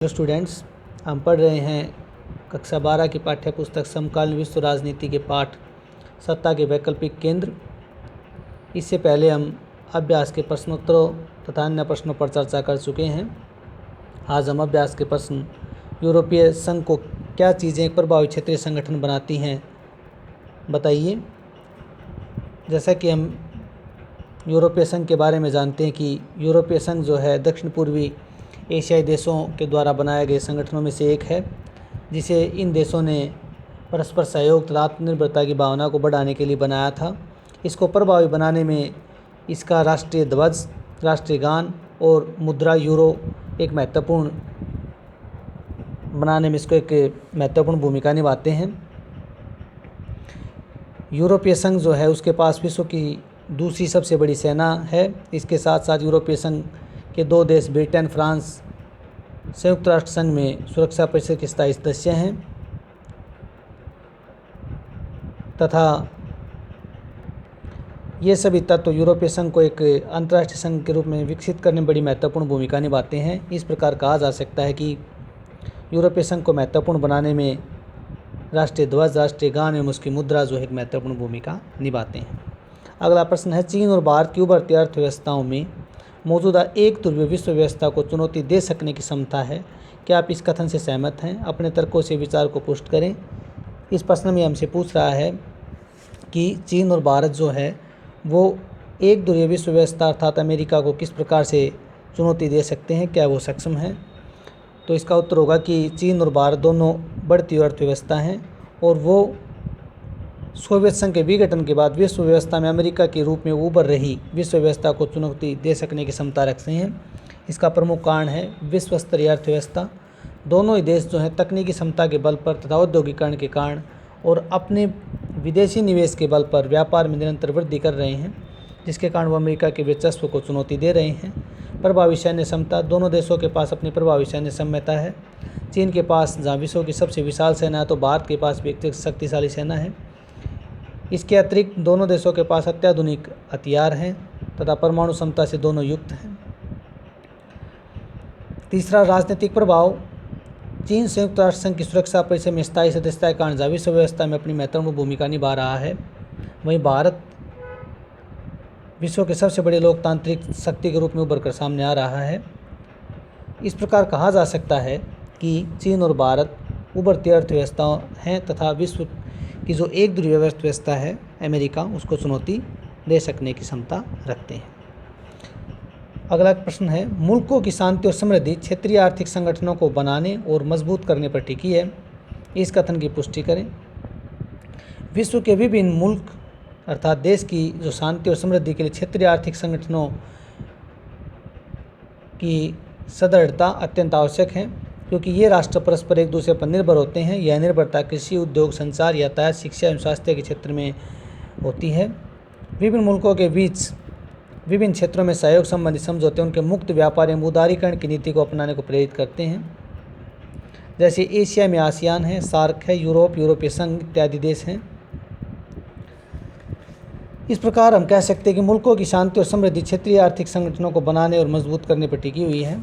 Hello students, हम पढ़ रहे हैं कक्षा 12 की पाठ्य पुस्तक समकालीन विश्व राजनीति के पाठ सत्ता के वैकल्पिक केंद्र। इससे पहले हम अभ्यास के प्रश्नोत्तरों तथा अन्य प्रश्नों पर चर्चा कर चुके हैं। आज हम अभ्यास के प्रश्न यूरोपीय संघ को क्या चीज़ें एक प्रभावी क्षेत्रीय संगठन बनाती हैं बताइए। जैसा कि हम यूरोपीय संघ के बारे में जानते हैं कि यूरोपीय संघ जो है दक्षिण पूर्वी एशियाई देशों के द्वारा बनाए गए संगठनों में से एक है, जिसे इन देशों ने परस्पर सहयोग तथा आत्मनिर्भरता की भावना को बढ़ाने के लिए बनाया था। इसको प्रभावी बनाने में इसका राष्ट्रीय ध्वज, राष्ट्रीय गान और मुद्रा यूरो एक महत्वपूर्ण भूमिका निभाते हैं। यूरोपीय संघ जो है उसके पास विश्व की दूसरी सबसे बड़ी सेना है। इसके साथ साथ यूरोपीय संघ के दो देश ब्रिटेन, फ्रांस संयुक्त राष्ट्र संघ में सुरक्षा परिषद के स्थायी सदस्य हैं तथा ये सभी तत्व यूरोपीय संघ को एक अंतर्राष्ट्रीय संघ के रूप में विकसित करने में बड़ी महत्वपूर्ण भूमिका निभाते हैं। इस प्रकार कहा जा सकता है कि यूरोपीय संघ को महत्वपूर्ण बनाने में राष्ट्रीय ध्वज, राष्ट्रीय गान एवं उसकी मुद्रा जो है एक महत्वपूर्ण भूमिका निभाते हैं। अगला प्रश्न है, चीन और भारत की उभरती अर्थव्यवस्थाओं में मौजूदा एक ध्रुवीय विश्व व्यवस्था को चुनौती दे सकने की क्षमता है। क्या आप इस कथन से सहमत हैं? अपने तर्कों से विचार को पुष्ट करें। इस प्रश्न में हमसे पूछ रहा है कि चीन और भारत जो है वो एक ध्रुवीय विश्व व्यवस्था अर्थात अमेरिका को किस प्रकार से चुनौती दे सकते हैं, क्या वो सक्षम है? तो इसका उत्तर होगा कि चीन और भारत दोनों बढ़ती हुई अर्थव्यवस्था हैं और वो सोवियत संघ के विघटन के बाद विश्व व्यवस्था में अमेरिका के रूप में उभर रही विश्व व्यवस्था को चुनौती दे सकने की क्षमता रखते हैं। इसका प्रमुख कारण है विश्व स्तरीय अर्थव्यवस्था। दोनों ही देश जो हैं तकनीकी क्षमता के बल पर तथा औद्योगिकरण के कारण और अपने विदेशी निवेश के बल पर व्यापार में निरंतर वृद्धि कर रहे हैं, जिसके कारण वो अमेरिका के वर्चस्व को चुनौती दे रहे हैं। प्रभावी सैन्य क्षमता, दोनों देशों के पास अपनी प्रभावी सैन्य क्षमता है। चीन के पास जहाँ विश्व की सबसे विशाल सेना है तो भारत के पास भी एक शक्तिशाली सेना है। इसके अतिरिक्त दोनों देशों के पास अत्याधुनिक हथियार हैं तथा परमाणु क्षमता से दोनों युक्त हैं। तीसरा, राजनीतिक प्रभाव। चीन संयुक्त राष्ट्र संघ की सुरक्षा परिषद में स्थायी सदस्यता के कारण विश्व व्यवस्था में अपनी महत्वपूर्ण भूमिका निभा रहा है। वहीं भारत विश्व के सबसे बड़े लोकतांत्रिक शक्ति के रूप में उभर कर सामने आ रहा है। इस प्रकार कहा जा सकता है कि चीन और भारत उभरती अर्थव्यवस्था हैं तथा विश्व की जो एक ध्रुवीय अर्थव्यवस्था है अमेरिका, उसको चुनौती दे सकने की क्षमता रखते हैं। अगला प्रश्न है, मुल्कों की शांति और समृद्धि क्षेत्रीय आर्थिक संगठनों को बनाने और मजबूत करने पर टिकी है। इस कथन की पुष्टि करें। विश्व के विभिन्न मुल्क अर्थात देश की जो शांति और समृद्धि के लिए क्षेत्रीय आर्थिक संगठनों की सदृढ़ता अत्यंत आवश्यक है, क्योंकि ये राष्ट्र परस्पर एक दूसरे पर निर्भर होते हैं। यह निर्भरता कृषि, उद्योग, संचार, यातायात, शिक्षा एवं स्वास्थ्य के क्षेत्र में होती है। विभिन्न मुल्कों के बीच विभिन्न क्षेत्रों में सहयोग संबंधी समझौते उनके मुक्त व्यापार एवं उदारीकरण की नीति को अपनाने को प्रेरित करते हैं। जैसे एशिया में आसियान है, सार्क है, यूरोपीय संघ इत्यादि देश हैं। इस प्रकार हम कह सकते हैं कि मुल्कों की शांति और समृद्धि क्षेत्रीय आर्थिक संगठनों को बनाने और मजबूत करने पर टिकी हुई है।